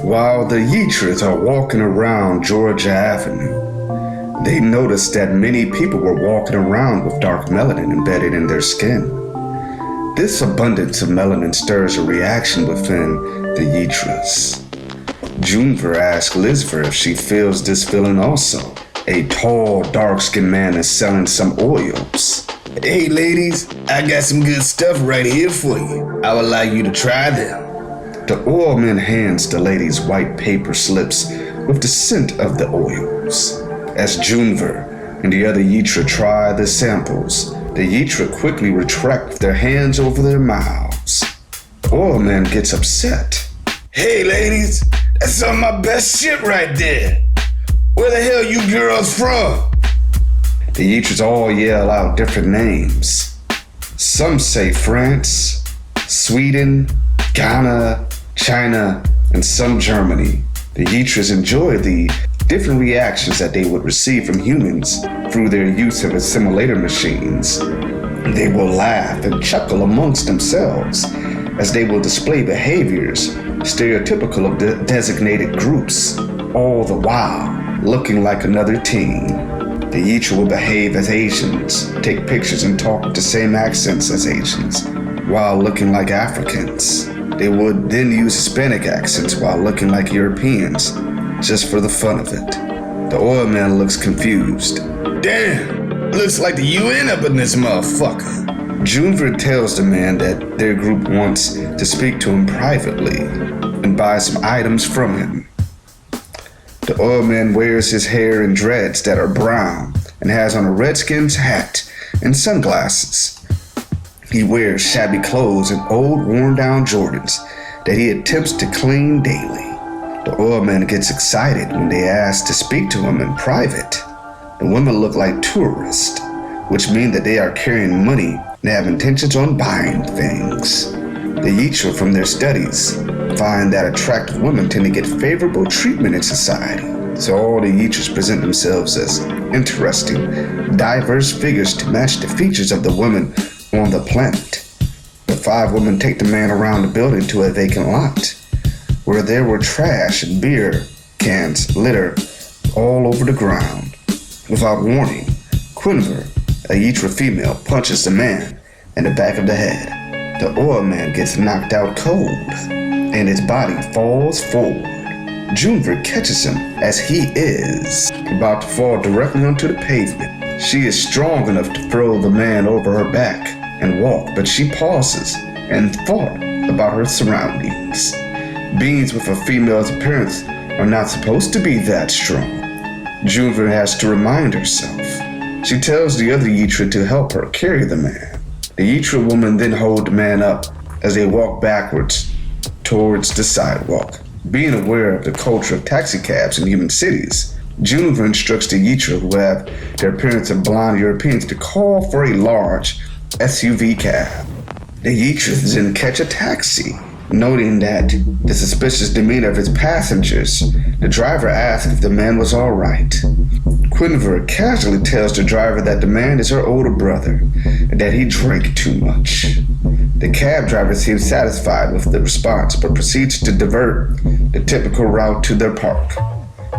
While the Yitras are walking around Georgia Avenue, they notice that many people were walking around with dark melanin embedded in their skin. This abundance of melanin stirs a reaction within the Yitras. Junver asks Lizver if she feels this feeling also. A tall, dark-skinned man is selling some oils. Hey ladies, I got some good stuff right here for you. I would like you to try them. The oil man hands the ladies white paper slips with the scent of the oils. As Junver and the other Yitra try the samples, the Yitra quickly retract their hands over their mouths. Oil man gets upset. Hey ladies, that's some of my best shit right there. Where the hell you girls from? The Yitras all yell out different names. Some say France, Sweden, Ghana, China, and some Germany. The Yitras enjoy the different reactions that they would receive from humans through their use of assimilator machines. They will laugh and chuckle amongst themselves as they will display behaviors stereotypical of the designated groups, all the while looking like another team. The Yitra will behave as Asians, take pictures and talk with the same accents as Asians, while looking like Africans. They would then use Hispanic accents while looking like Europeans, just for the fun of it. The oil man looks confused. Damn, looks like the UN up in this motherfucker. Junver tells the man that their group wants to speak to him privately and buy some items from him. The oil man wears his hair in dreads that are brown and has on a Redskins hat and sunglasses. He wears shabby clothes and old worn-down Jordans that he attempts to clean daily. The oil man gets excited when they ask to speak to him in private. The women look like tourists, which mean that they are carrying money and have intentions on buying things. The Yitra from their studies find that attractive women tend to get favorable treatment in society. So all the Yitras present themselves as interesting, diverse figures to match the features of the women on the planet. The 5 women take the man around the building to a vacant lot, where there were trash and beer cans litter all over the ground. Without warning, Quinver, a Yitra female, punches the man in the back of the head. The oil man gets knocked out cold, and his body falls forward. Junver catches him as he is about to fall directly onto the pavement. She is strong enough to throw the man over her back and walk, but she pauses and thought about her surroundings. Beings with a female's appearance are not supposed to be that strong. Junver has to remind herself. She tells the other Yitra to help her carry the man. The Yitra woman then holds the man up as they walk backwards towards the sidewalk. Being aware of the culture of taxicabs in human cities, Junver instructs the Yitra who have the appearance of blonde Europeans to call for a large SUV cab. The Yitras then catch a taxi. Noting that the suspicious demeanor of his passengers, the driver asks if the man was all right. Quinver casually tells the driver that the man is her older brother and that he drank too much. The cab driver seems satisfied with the response but proceeds to divert the typical route to their park.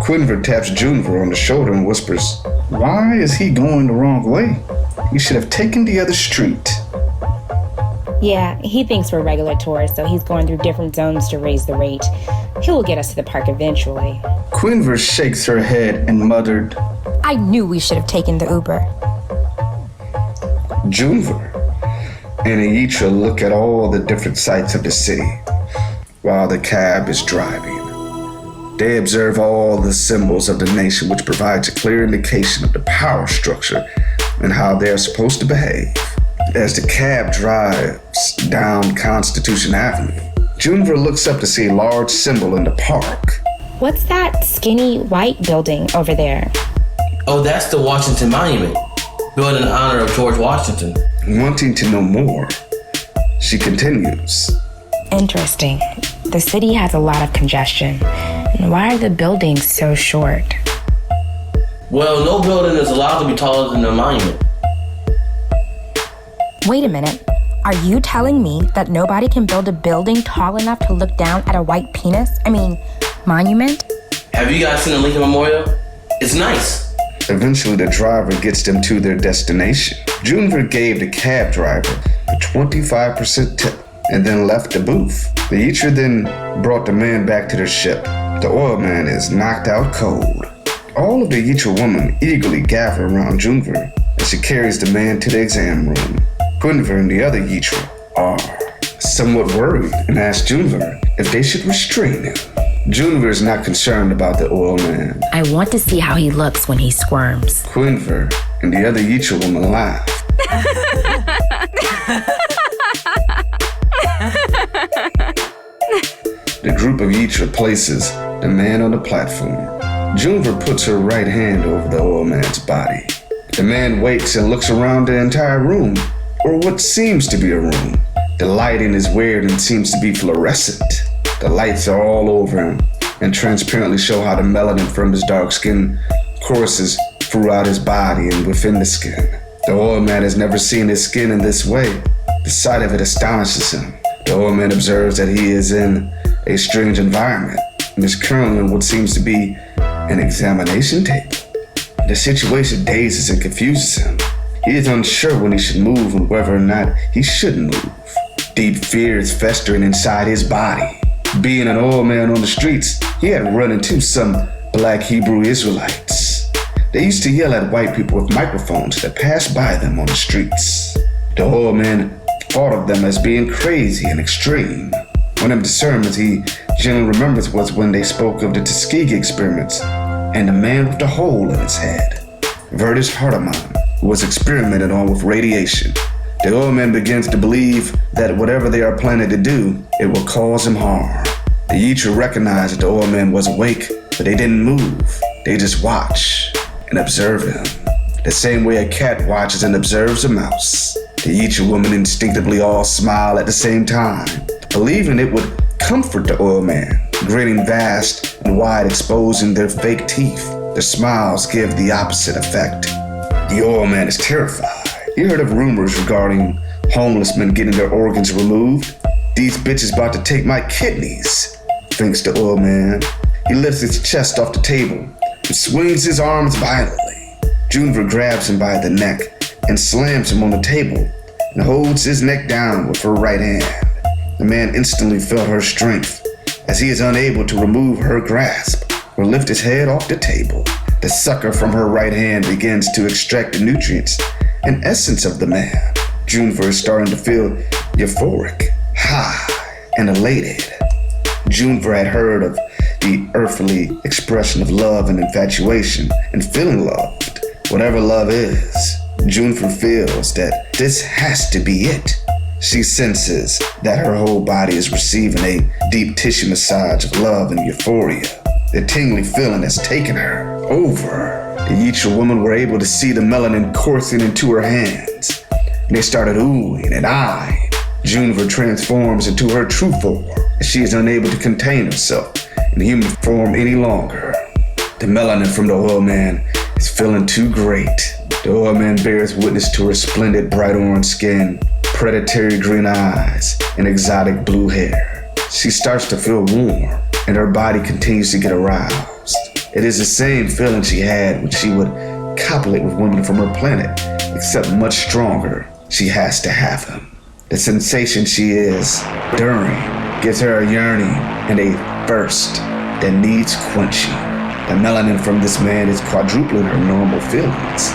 Quinver taps Junver on the shoulder and whispers, "Why is he going the wrong way? He should have taken the other street." Yeah, he thinks we're regular tourists, so he's going through different zones to raise the rate. He will get us to the park eventually. Quinver shakes her head and muttered, I knew we should have taken the Uber. Junver and Yitra look at all the different sights of the city while the cab is driving. They observe all the symbols of the nation, which provides a clear indication of the power structure and how they are supposed to behave. As the cab drives down Constitution Avenue, Junver looks up to see a large symbol in the park. What's that skinny white building over there? Oh, that's the Washington Monument, built in honor of George Washington. Wanting to know more, she continues. Interesting. The city has a lot of congestion. And why are the buildings so short? Well, no building is allowed to be taller than the monument. Wait a minute. Are you telling me that nobody can build a building tall enough to look down at a white penis? I mean, monument? Have you guys seen the Lincoln Memorial? It's nice. Eventually, the driver gets them to their destination. Juniper gave the cab driver a 25% tip and then left the booth. The Eater then brought the man back to their ship. The oil man is knocked out cold. All of the Eater women eagerly gather around Juniper as she carries the man to the exam room. Guinevere and the other Eater are somewhat worried and ask Juniper if they should restrain him. Juniper is not concerned about the oil man. I want to see how he looks when he squirms. Guinevere and the other Eater woman laugh. The group of Eater places the man on the platform. Juniper puts her right hand over the oil man's body. The man wakes and looks around the entire room, or what seems to be a room. The lighting is weird and seems to be fluorescent. The lights are all over him and transparently show how the melanin from his dark skin courses throughout his body and within the skin. The oil man has never seen his skin in this way. The sight of it astonishes him. The oil man observes that he is in a strange environment and is currently on what seems to be an examination table. The situation dazes and confuses him. He is unsure when he should move and whether or not he shouldn't move. Deep fear is festering inside his body. Being an oil man on the streets, he had run into some black Hebrew Israelites. They used to yell at white people with microphones that passed by them on the streets. The oil man thought of them as being crazy and extreme. One of the sermons he generally remembers was when they spoke of the Tuskegee experiments and the man with the hole in his head, Vertus Hardeman, who was experimented on with radiation. The oil man begins to believe that whatever they are planning to do, it will cause him harm. The Eater recognized that the oil man was awake, but they didn't move. They just watch and observe him. The same way a cat watches and observes a mouse. The Eater women instinctively all smile at the same time, believing it would comfort the oil man, grinning vast and wide, exposing their fake teeth. Their smiles give the opposite effect. The oil man is terrified. He heard of rumors regarding homeless men getting their organs removed. These bitches about to take my kidneys, thinks the oil man. He lifts his chest off the table and swings his arms violently. Juniper grabs him by the neck and slams him on the table and holds his neck down with her right hand. The man instantly felt her strength as he is unable to remove her grasp or lift his head off the table. The sucker from her right hand begins to extract the nutrients and essence of the man. Juniper is starting to feel euphoric, high, and elated. Juniper had heard of the earthly expression of love and infatuation and feeling loved. Whatever love is, Juniper feels that this has to be it. She senses that her whole body is receiving a deep tissue massage of love and euphoria. The tingly feeling has taken her over. The Eater women were able to see the melanin coursing into her hands. And they started oohing and eyeing. Juniper transforms into her true form, and she is unable to contain herself in human form any longer. The melanin from the oil man is feeling too great. The oil man bears witness to her splendid bright orange skin, predatory green eyes, and exotic blue hair. She starts to feel warm, and her body continues to get aroused. It is the same feeling she had when she would copulate with women from her planet, except much stronger. She has to have him. The sensation she is during gives her a yearning and a thirst that needs quenching. The melanin from this man is quadrupling her normal feelings.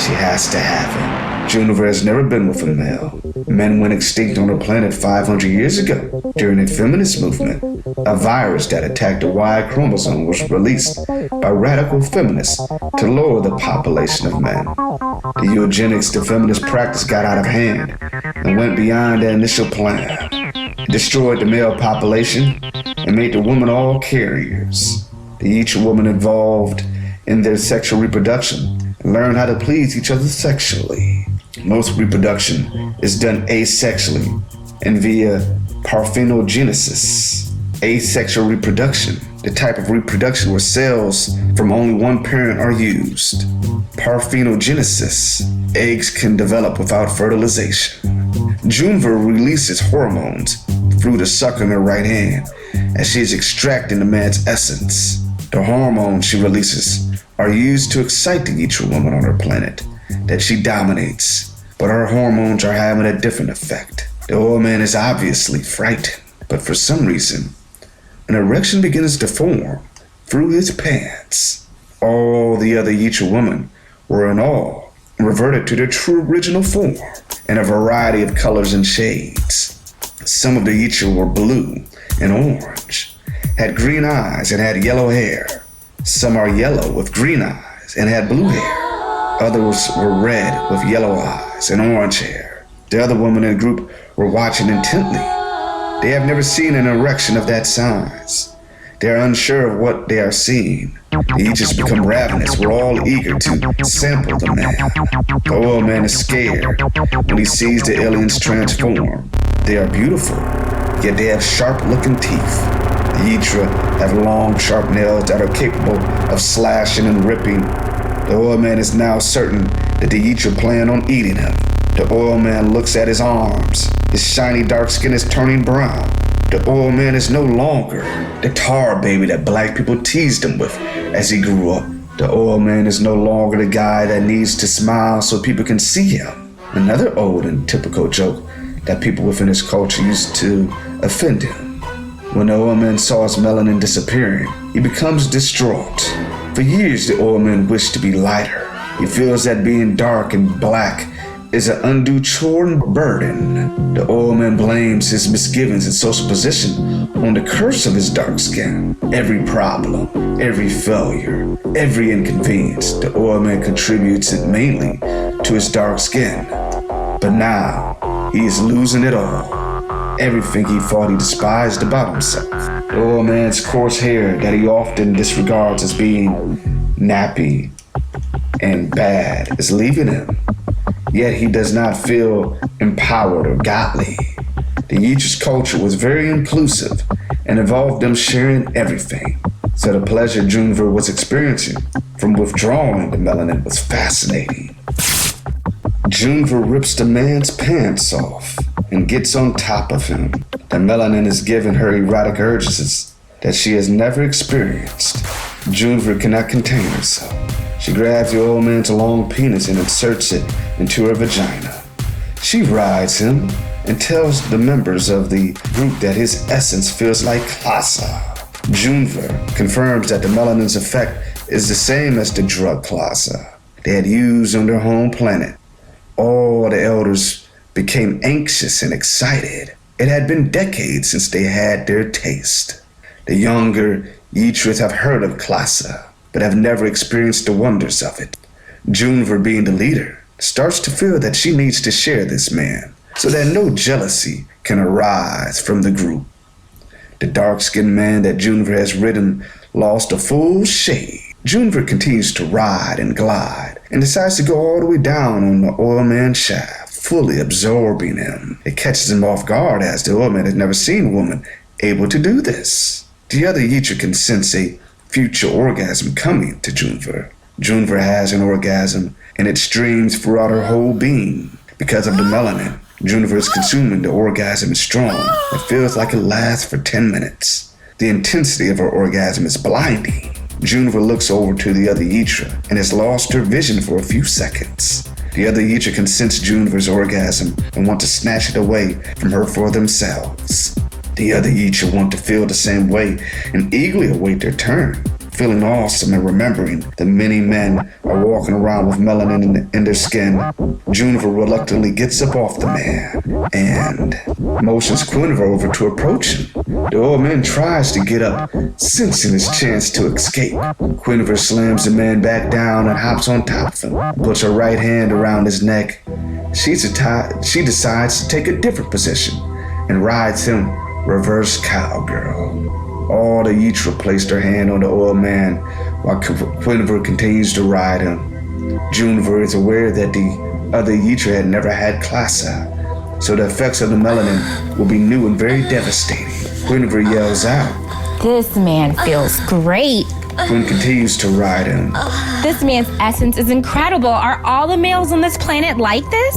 She has to have him. Juniper has never been with a male. Men went extinct on her planet 500 years ago during a feminist movement. A virus that attacked the Y chromosome was released by radical feminists to lower the population of men. The eugenics the feminist practice got out of hand and went beyond their initial plan. It destroyed the male population and made the women all carriers. Each woman involved in their sexual reproduction learned how to please each other sexually. Most reproduction is done asexually and via parthenogenesis. Asexual reproduction, the type of reproduction where cells from only one parent are used. Parthenogenesis, eggs can develop without fertilization. Juniper releases hormones through the sucker in her right hand as she is extracting the man's essence. The hormones she releases are used to excite the Yitra woman on her planet that she dominates, but her hormones are having a different effect. The oil man is obviously frightened, but for some reason, an erection begins to form through his pants. All the other Yitra women were in awe and reverted to their true original form in a variety of colors and shades. Some of the Yitra were blue and orange, had green eyes and had yellow hair. Some are yellow with green eyes and had blue hair. Others were red with yellow eyes and orange hair. The other women in the group were watching intently. They have never seen an erection of that size. They are unsure of what they are seeing. They each just become ravenous. We're all eager to sample the man. The oil man is scared when he sees the aliens transform. They are beautiful, yet they have sharp-looking teeth. The Yitra have long, sharp nails that are capable of slashing and ripping. The oil man is now certain that the Yitra plan on eating him. The oil man looks at his arms. His shiny dark skin is turning brown. The oil man is no longer the tar baby that black people teased him with as he grew up. The oil man is no longer the guy that needs to smile so people can see him. Another old and typical joke that people within his culture used to offend him. When the oil man saw his melanin disappearing, he becomes distraught. For years, the oil man wished to be lighter. He feels that being dark and black is an undue chore and burden. The oil man blames his misgivings and social position on the curse of his dark skin. Every problem, every failure, every inconvenience, the oil man contributes it mainly to his dark skin. But now, he is losing it all. Everything he thought he despised about himself. The oil man's coarse hair that he often disregards as being nappy and bad is leaving him. Yet he does not feel empowered or godly. The Yitra's culture was very inclusive and involved them sharing everything. So the pleasure Juniver was experiencing from withdrawing the melanin was fascinating. Juniver rips the man's pants off and gets on top of him. The melanin is giving her erotic urges that she has never experienced. Juniver cannot contain herself. She grabs the old man's long penis and inserts it into her vagina. She rides him and tells the members of the group that his essence feels like klasa. Juniver confirms that the melanin's effect is the same as the drug klasa they had used on their home planet. All the elders became anxious and excited. It had been decades since they had their taste. The younger Yitras have heard of klasa, but have never experienced the wonders of it. Juniver, being the leader, starts to feel that she needs to share this man so that no jealousy can arise from the group. The dark-skinned man that Juniver has ridden lost a full shade. Juniver continues to ride and glide and decides to go all the way down on the oil man's shaft, fully absorbing him. It catches him off guard as the oil man has never seen a woman able to do this. The other Yitra can sense a future orgasm coming to Juniver. Juniver has an orgasm and it streams throughout her whole being. Because of the melanin Juniver is consuming, the orgasm is strong. It feels like it lasts for 10 minutes. The intensity of her orgasm is blinding. Juniver looks over to the other Yitra and has lost her vision for a few seconds. The other Yitra can sense Juniver's orgasm and want to snatch it away from her for themselves. The other Yitra want to feel the same way and eagerly await their turn, feeling awesome and remembering that many men are walking around with melanin in their skin. Juniver reluctantly gets up off the man and motions Quiniver over to approach him. The old man tries to get up, sensing his chance to escape. Quiniver slams the man back down and hops on top of him, puts her right hand around his neck. She decides to take a different position and rides him reverse cowgirl. All the Yitra placed her hand on the oil man while Quiniver continues to ride him. Juniver is aware that the other Yitra had never had klasa, so the effects of the melanin will be new and very devastating. Quiniver yells out, "This man feels great." Quinn continues to ride him. This man's essence is incredible. Are all the males on this planet like this?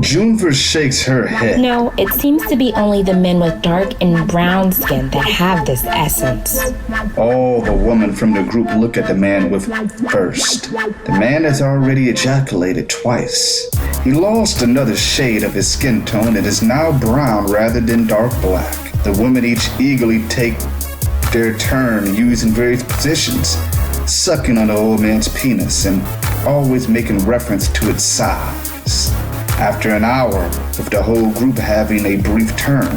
Juniper shakes her head. No, it seems to be only the men with dark and brown skin that have this essence. All the women from the group look at the man with first. The man has already ejaculated twice. He lost another shade of his skin tone and is now brown rather than dark black. The women each eagerly take their turn using various positions, sucking on the old man's penis and always making reference to its size. After an hour of the whole group having a brief turn,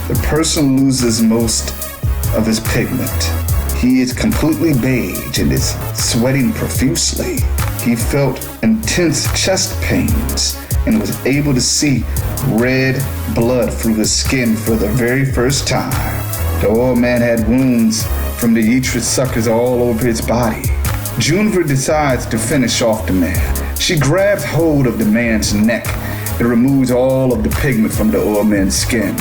the person loses most of his pigment. He is completely beige and is sweating profusely. He felt intense chest pains and was able to see red blood through his skin for the very first time. The old man had wounds from the uterus suckers all over his body. Juniper decides to finish off the man. She grabs hold of the man's neck and removes all of the pigment from the old man's skin.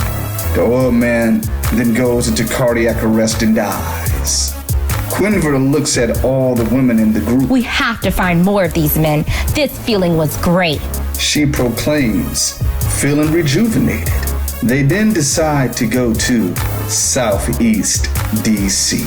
The old man then goes into cardiac arrest and dies. Quinver looks at all the women in the group. We have to find more of these men. This feeling was great. She proclaims, feeling rejuvenated. They then decide to go to Southeast DC.